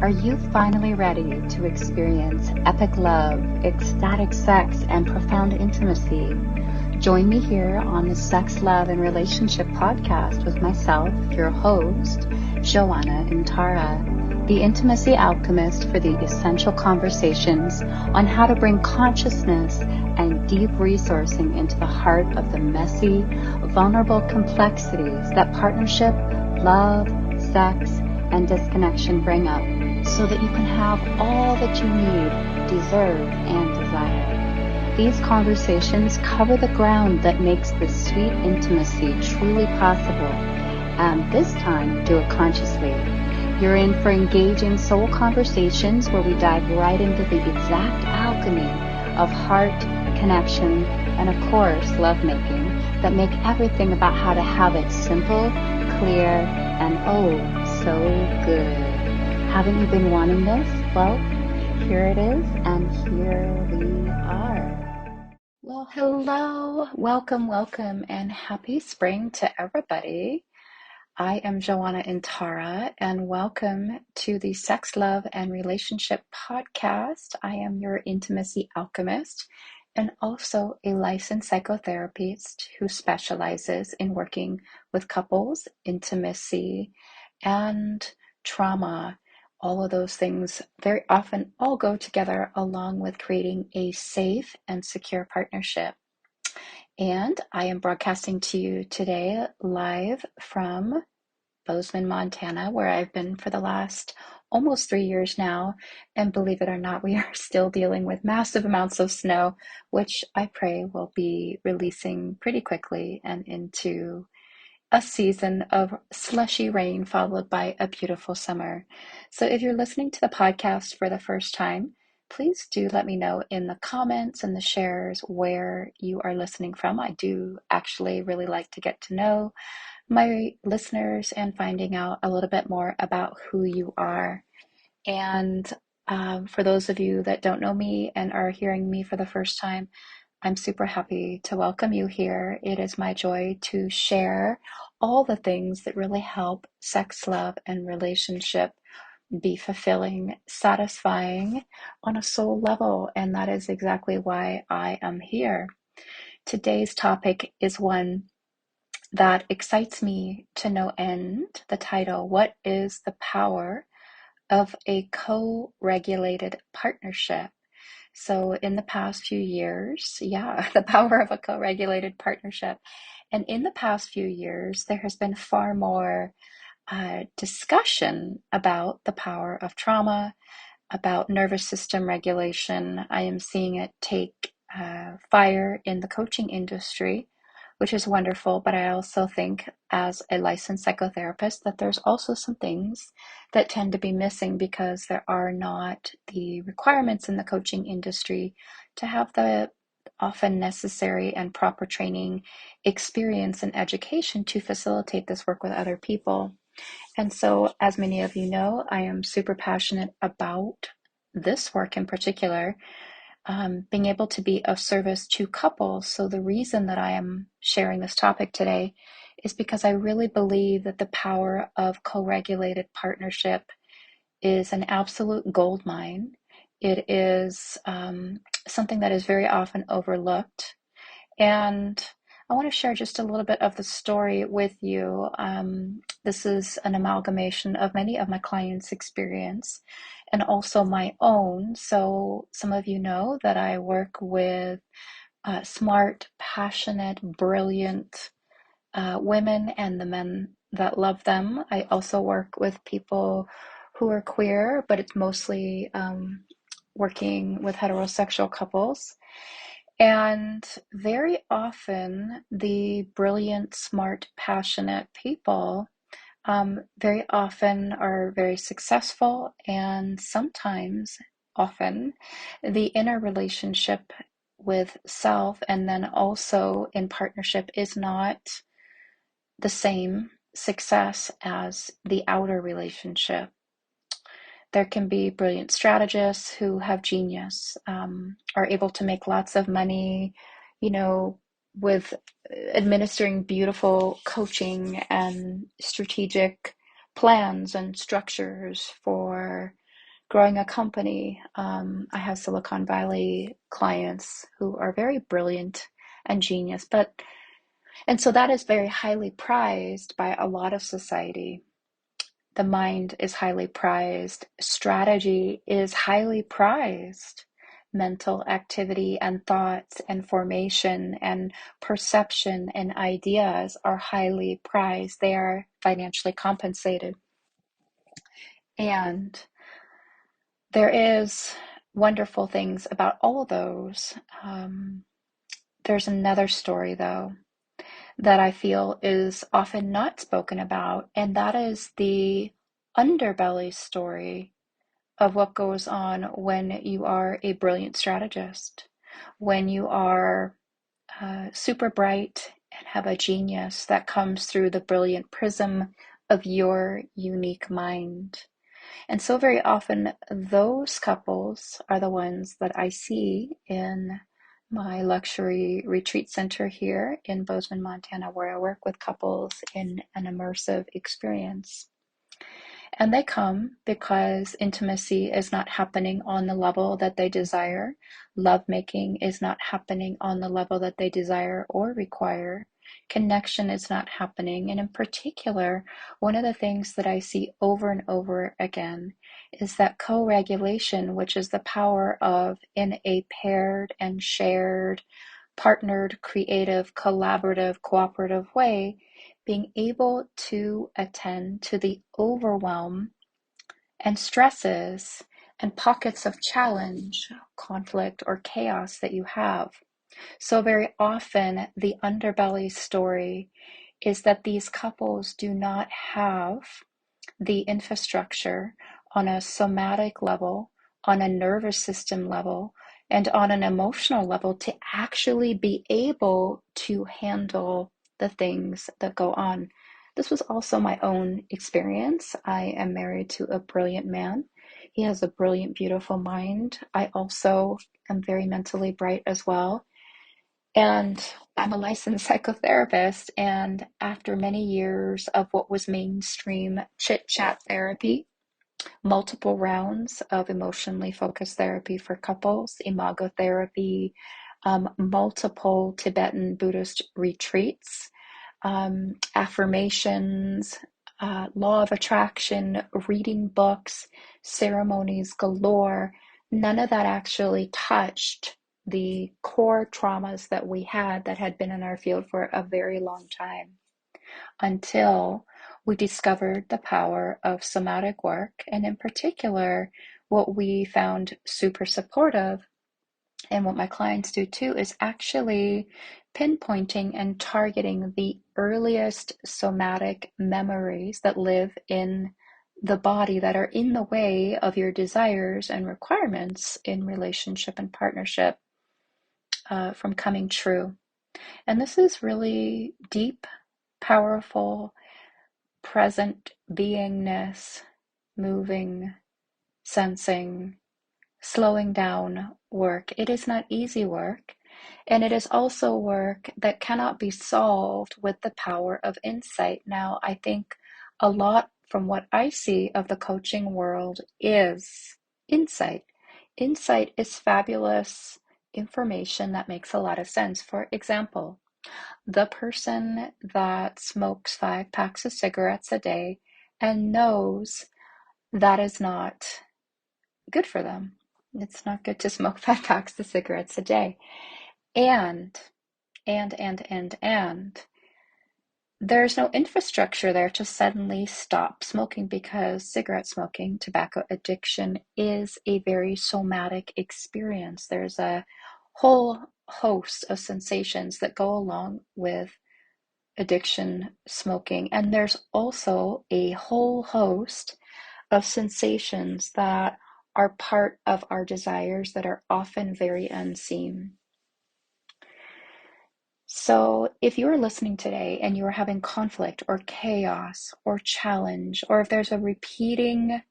Are you finally ready to experience epic love, ecstatic sex, and profound intimacy? Join me here on the Sex, Love, and Relationship podcast with myself, your host, Joanna Intara, the intimacy alchemist for the essential conversations on how to bring consciousness and deep resourcing into the heart of the messy, vulnerable complexities that partnership, love, sex, and disconnection bring up, so that you can have all that you need, deserve, and desire. These conversations cover the ground that makes this sweet intimacy truly possible, and this time do it consciously. You're in for engaging soul conversations where we dive right into the exact alchemy of heart, connection, and of course, lovemaking that make everything about how to have it simple, clear, and oh, so good. Haven't you been wanting this? Well, here it is, and here we are. Well, hello, welcome, and happy spring to everybody. I am Joanna Intara, and welcome to the Sex, Love, and Relationship podcast. I am your intimacy alchemist and also a licensed psychotherapist who specializes in working with couples, intimacy, and trauma. All of those things very often all go together along with creating a safe and secure partnership. And I am broadcasting to you today live from Bozeman, Montana, where I've been for the last almost 3 years now. And believe it or not, we are still dealing with massive amounts of snow, which I pray will be releasing pretty quickly and into a season of slushy rain followed by a beautiful summer. So if you're listening to the podcast for the first time, please do let me know in the comments and the shares where you are listening from. I do actually really like to get to know my listeners and finding out a little bit more about who you are. And for those of you that don't know me and are hearing me for the first time, I'm super happy to welcome you here. It is my joy to share all the things that really help sex, love, and relationship be fulfilling, satisfying on a soul level. And that is exactly why I am here. Today's topic is one that excites me to no end. The title, What is the Power of a Co-Regulated Partnership? So in the past few years, the power of a co-regulated partnership. And in the past few years, there has been far more discussion about the power of trauma, about nervous system regulation. I am seeing it take fire in the coaching industry, which is wonderful. But I also think, as a licensed psychotherapist, that there's also some things that tend to be missing because there are not the requirements in the coaching industry to have the often necessary and proper training, experience, and education to facilitate this work with other people. And so, as many of you know, I am super passionate about this work in particular, being able to be of service to couples. So the reason that I am sharing this topic today is because I really believe that the power of co-regulated partnership is an absolute gold mine. It is something that is very often overlooked. And I want to share just a little bit of the story with you. This is an amalgamation of many of my clients' experience and also my own. So some of you know that I work with smart, passionate, brilliant women and the men that love them. I also work with people who are queer, but it's mostly working with heterosexual couples. And very often, the brilliant, smart, passionate people very often are very successful, and sometimes, often, the inner relationship with self and then also in partnership is not the same success as the outer relationship. There can be brilliant strategists who have genius, are able to make lots of money, with administering beautiful coaching and strategic plans and structures for growing a company. I have Silicon Valley clients who are very brilliant and genius, and so that is very highly prized by a lot of society. The mind is highly prized. Strategy is highly prized. Mental activity and thoughts and formation and perception and ideas are highly prized. They are financially compensated. And there is wonderful things about all those. There's another story, though, that I feel is often not spoken about, and that is the underbelly story of what goes on when you are a brilliant strategist, when you are super bright and have a genius that comes through the brilliant prism of your unique mind. And so very often those couples are the ones that I see in my luxury retreat center here in Bozeman, Montana, where I work with couples in an immersive experience. And they come because intimacy is not happening on the level that they desire. Lovemaking is not happening on the level that they desire or require. Connection is not happening. And in particular, one of the things that I see over and over again is that co-regulation, which is the power of, in a paired and shared, partnered, creative, collaborative, cooperative way, being able to attend to the overwhelm and stresses and pockets of challenge, conflict, or chaos that you have. So, very often, the underbelly story is that these couples do not have the infrastructure on a somatic level, on a nervous system level, and on an emotional level to actually be able to handle the things that go on. This was also my own experience. I am married to a brilliant man. He has a brilliant, beautiful mind. I also am very mentally bright as well. And I'm a licensed psychotherapist. And after many years of what was mainstream chit chat therapy, multiple rounds of emotionally focused therapy for couples, imago therapy, multiple Tibetan Buddhist retreats, affirmations, law of attraction, reading books, ceremonies galore. None of that actually touched the core traumas that we had that had been in our field for a very long time until we discovered the power of somatic work. And in particular, what we found super supportive, and what my clients do too, is actually pinpointing and targeting the earliest somatic memories that live in the body that are in the way of your desires and requirements in relationship and partnership from coming true. And this is really deep, powerful, present beingness, moving, sensing, slowing down work. It is not easy work, and it is also work that cannot be solved with the power of insight. Now, I think a lot from what I see of the coaching world is insight. Insight is fabulous information that makes a lot of sense. For example, the person that smokes 5 packs of cigarettes a day and knows that is not good for them. It's not good to smoke 5 packs of cigarettes a day. And, and, there's no infrastructure there to suddenly stop smoking because cigarette smoking, tobacco addiction is a very somatic experience. There's a whole host of sensations that go along with addiction smoking. And there's also a whole host of sensations that are part of our desires that are often very unseen. So if you're listening today and you're having conflict or chaos or challenge, or if there's a repeating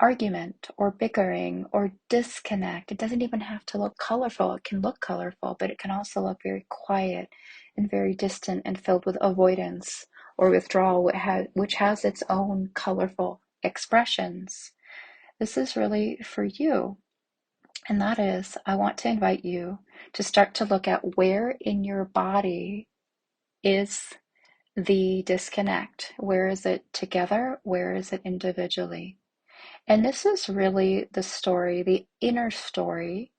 argument or bickering or disconnect, it doesn't even have to look colorful. It can look colorful, but it can also look very quiet and very distant and filled with avoidance or withdrawal, which has its own colorful expressions. This is really for you. And that is, I want to invite you to start to look at where in your body is the disconnect. Where is it together? Where is it individually? And this is really the story, the inner story,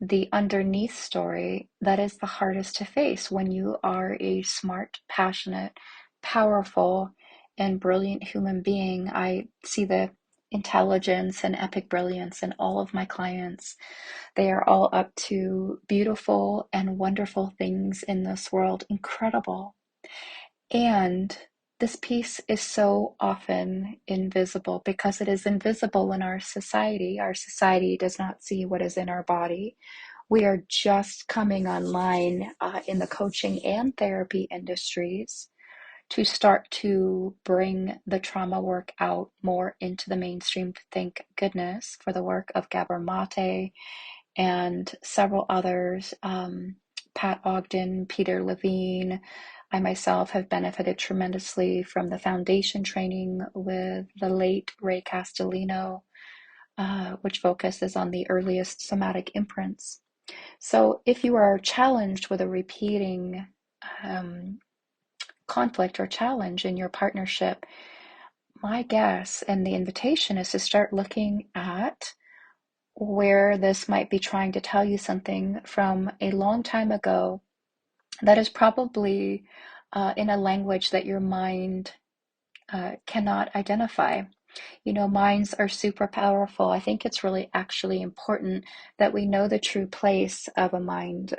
the underneath story that is the hardest to face when you are a smart, passionate, powerful, and brilliant human being. I see the intelligence and epic brilliance in all of my clients. They are all up to beautiful and wonderful things in this world, incredible. And this piece is so often invisible because it is invisible in our society. Our society does not see what is in our body. We are just coming online in the coaching and therapy industries to start to bring the trauma work out more into the mainstream. Thank goodness for the work of Gabor Mate and several others, Pat Ogden, Peter Levine. I myself have benefited tremendously from the foundation training with the late Ray Castellino, which focuses on the earliest somatic imprints. So if you are challenged with a repeating conflict or challenge in your partnership, my guess and the invitation is to start looking at where this might be trying to tell you something from a long time ago that is probably in a language that your mind cannot identify. You know, minds are super powerful. I think it's really actually important that we know the true place of a mind.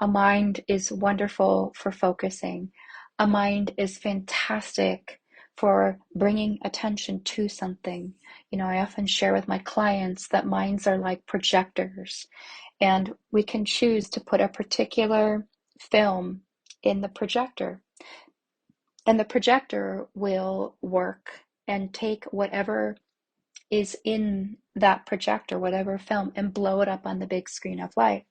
A mind is wonderful for focusing. A mind is fantastic for bringing attention to something. You know, I often share with my clients that minds are like projectors, and we can choose to put a particular film in the projector, and the projector will work and take whatever is in that projector, whatever film, and blow it up on the big screen of life.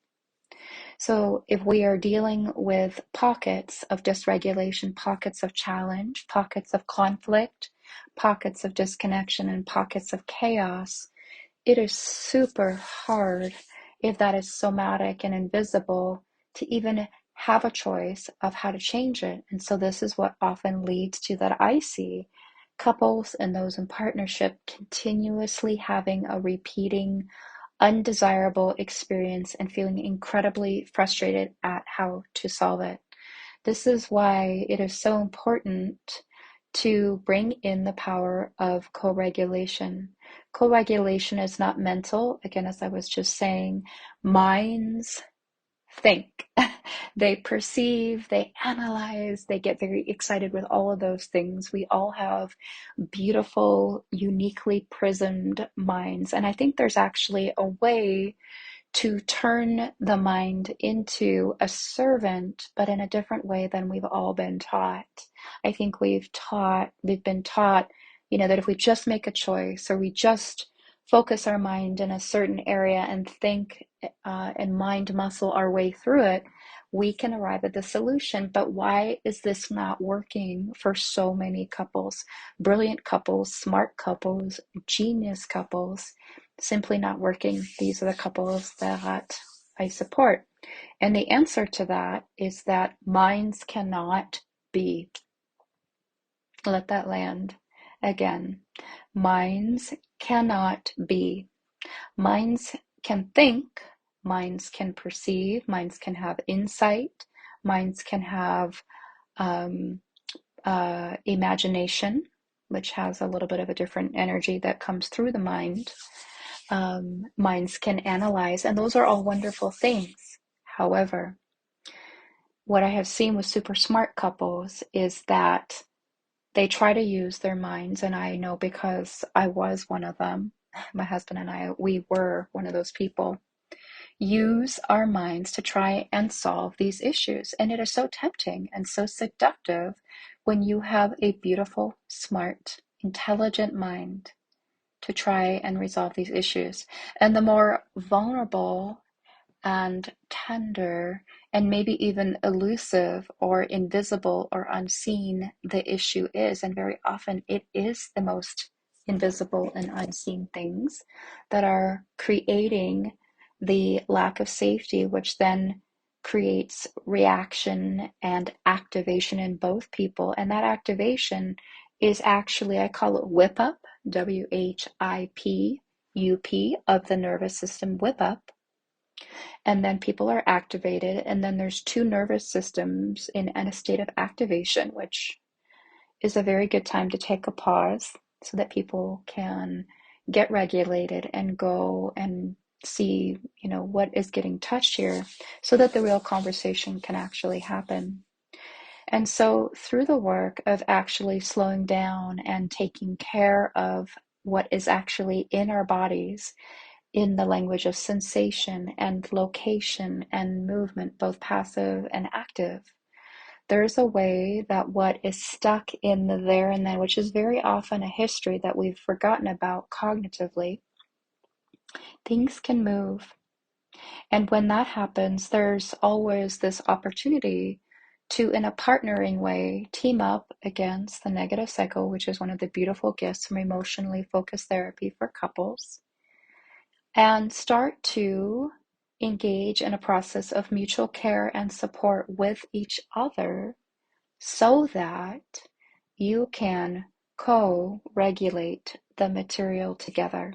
So if we are dealing with pockets of dysregulation, pockets of challenge, pockets of conflict, pockets of disconnection, and pockets of chaos, it is super hard, if that is somatic and invisible, to even have a choice of how to change it. And so this is what often leads to that I see couples and those in partnership continuously having a repeating undesirable experience and feeling incredibly frustrated at how to solve it. This is why it is so important to bring in the power of co-regulation. Co-regulation is not mental. Again, as I was just saying, minds think, they perceive, they analyze, they get very excited with all of those things. We all have beautiful, uniquely prismed minds. And I think there's actually a way to turn the mind into a servant, but in a different way than we've all been taught. I think we've been taught, that if we just make a choice or we just focus our mind in a certain area and think and mind muscle our way through it, we can arrive at the solution. But why is this not working for so many couples? Brilliant couples, smart couples, genius couples, simply not working. These are the couples that I support. And the answer to that is that minds cannot be. Let that land again. Minds cannot be. Minds can think, minds can perceive, minds can have insight, minds can have imagination, which has a little bit of a different energy that comes through the mind. Minds can analyze, and those are all wonderful things. However, what I have seen with super smart couples is that they try to use their minds, and I know because I was one of them. My husband and I, we were one of those people. Use our minds to try and solve these issues. And it is so tempting and so seductive when you have a beautiful, smart, intelligent mind to try and resolve these issues. And the more vulnerable and tender and maybe even elusive or invisible or unseen the issue is, and very often it is the most invisible and unseen things that are creating the lack of safety, which then creates reaction and activation in both people. And that activation is actually, I call it whip up, WHIPUP, of the nervous system, whip up. And then people are activated, and then there's two nervous systems in a state of activation, which is a very good time to take a pause so that people can get regulated and go and see, what is getting touched here so that the real conversation can actually happen. And so through the work of actually slowing down and taking care of what is actually in our bodies in the language of sensation and location and movement, both passive and active, there's a way that what is stuck in the there and then, which is very often a history that we've forgotten about cognitively, things can move. And when that happens, there's always this opportunity to, in a partnering way, team up against the negative cycle, which is one of the beautiful gifts from emotionally focused therapy for couples, and start to engage in a process of mutual care and support with each other so that you can co-regulate the material together.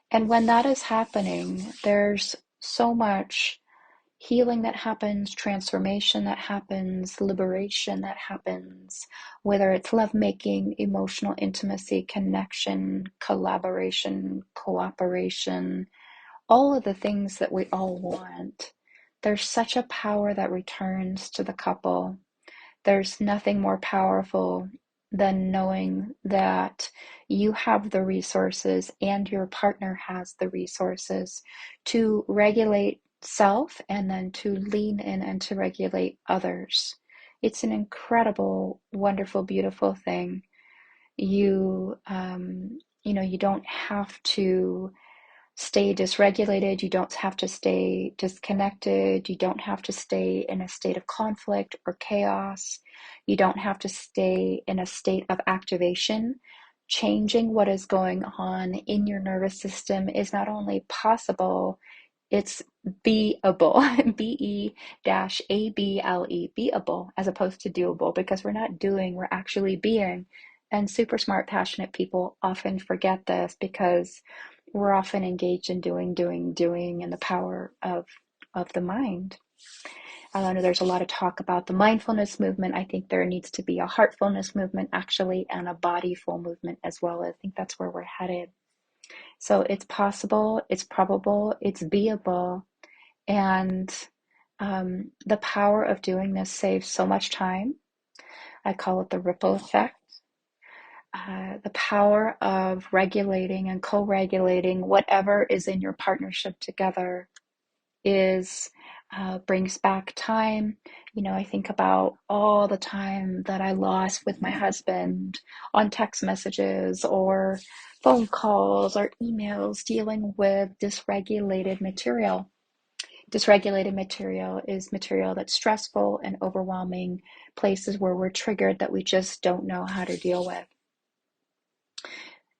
And when that is happening, there's so much healing that happens, transformation that happens, liberation that happens, whether it's lovemaking, emotional intimacy, connection, collaboration, cooperation, all of the things that we all want. There's such a power that returns to the couple. There's nothing more powerful than knowing that you have the resources and your partner has the resources to regulate self and then to lean in and to regulate others. It's an incredible, wonderful, beautiful thing. You don't have to stay dysregulated, you don't have to stay disconnected, you don't have to stay in a state of conflict or chaos, you don't have to stay in a state of activation. Changing what is going on in your nervous system is not only possible, it's beable, B-E-A-B-L-E, beable, as opposed to doable, because we're not doing, we're actually being. And super smart, passionate people often forget this because we're often engaged in doing, and the power of the mind. I know there's a lot of talk about the mindfulness movement. I think there needs to be a heartfulness movement, actually, and a bodyful movement as well. I think that's where we're headed. So it's possible, it's probable, it's beable, and the power of doing this saves so much time. I call it the ripple effect. The power of regulating and co-regulating whatever is in your partnership together is brings back time. I think about all the time that I lost with my husband on text messages or phone calls or emails dealing with dysregulated material. Dysregulated material is material that's stressful and overwhelming, places where we're triggered that we just don't know how to deal with.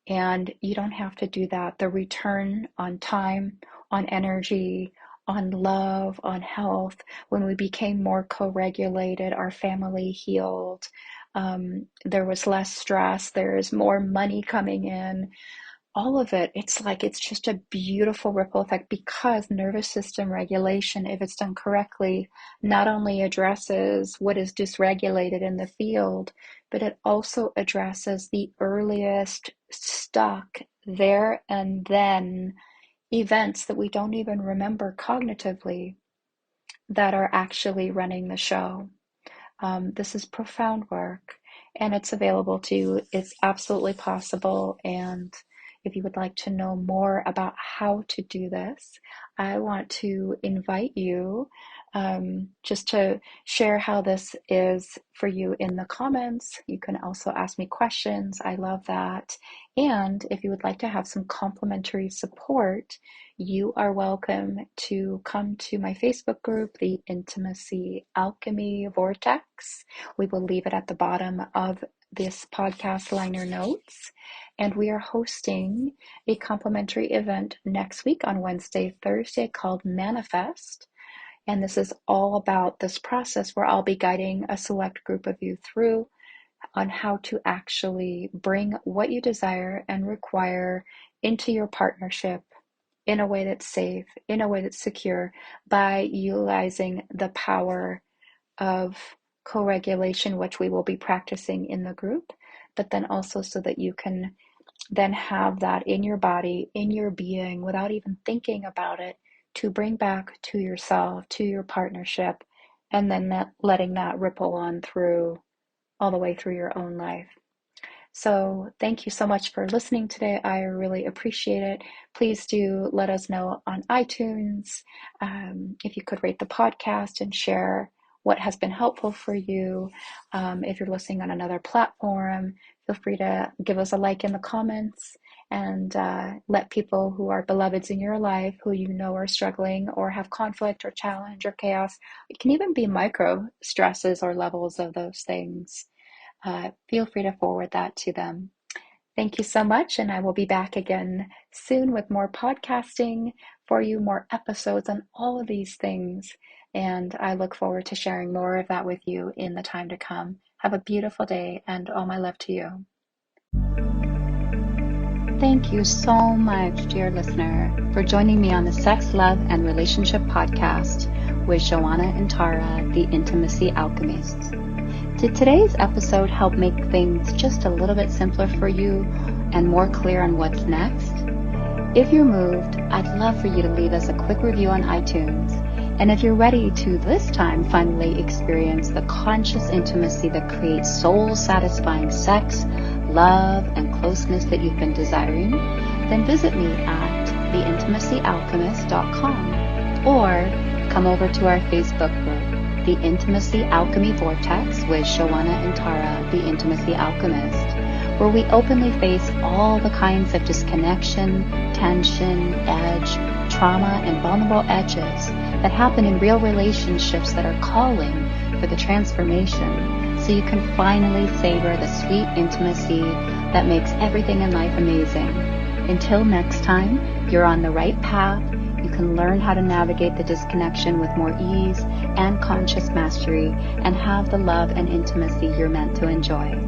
And you don't have to do that. The return on time, on energy, on love, on health, when we became more co-regulated, our family healed, there was less stress, there's more money coming in, all of it, it's just a beautiful ripple effect, because nervous system regulation, if it's done correctly, not only addresses what is dysregulated in the field, but it also addresses the earliest stuck there and then events that we don't even remember cognitively that are actually running the show. This is profound work, and it's available to you. It's absolutely possible. And if you would like to know more about how to do this, I want to invite you just to share how this is for you in the comments. You can also ask me questions. I love that. And if you would like to have some complimentary support, you are welcome to come to my Facebook group, the Intimacy Alchemy Vortex. We will leave it at the bottom of this podcast liner notes. And we are hosting a complimentary event next week on Wednesday, Thursday called Manifest. And this is all about this process where I'll be guiding a select group of you through on how to actually bring what you desire and require into your partnership in a way that's safe, in a way that's secure, by utilizing the power of co-regulation, which we will be practicing in the group, but then also so that you can then have that in your body, in your being, without even thinking about it, to bring back to yourself, to your partnership, and then letting that ripple on through all the way through your own life. So thank you so much for listening today. I really appreciate it. Please do let us know on iTunes if you could rate the podcast and share what has been helpful for you. If you're listening on another platform, feel free to give us a like in the comments and let people who are beloveds in your life, who you know are struggling or have conflict or challenge or chaos. It can even be micro stresses or levels of those things. Feel free to forward that to them. Thank you so much, and I will be back again soon with more podcasting for you, more episodes on all of these things, and I look forward to sharing more of that with you in the time to come. Have a beautiful day, and all my love to you. Thank you so much, dear listener, for joining me on the Sex, Love, and Relationship podcast with Joanna and Tara, the Intimacy Alchemists. Did today's episode help make things just a little bit simpler for you and more clear on what's next? If you're moved, I'd love for you to leave us a quick review on iTunes. And if you're ready to this time finally experience the conscious intimacy that creates soul-satisfying sex, love, and closeness that you've been desiring, then visit me at theintimacyalchemist.com or come over to our Facebook group, The Intimacy Alchemy Vortex with Joanna and Tara, the Intimacy Alchemist, where we openly face all the kinds of disconnection, tension, edge, trauma, and vulnerable edges that happen in real relationships that are calling for the transformation, so you can finally savor the sweet intimacy that makes everything in life amazing. Until next time, you're on the right path. You can learn how to navigate the disconnection with more ease and conscious mastery and have the love and intimacy you're meant to enjoy.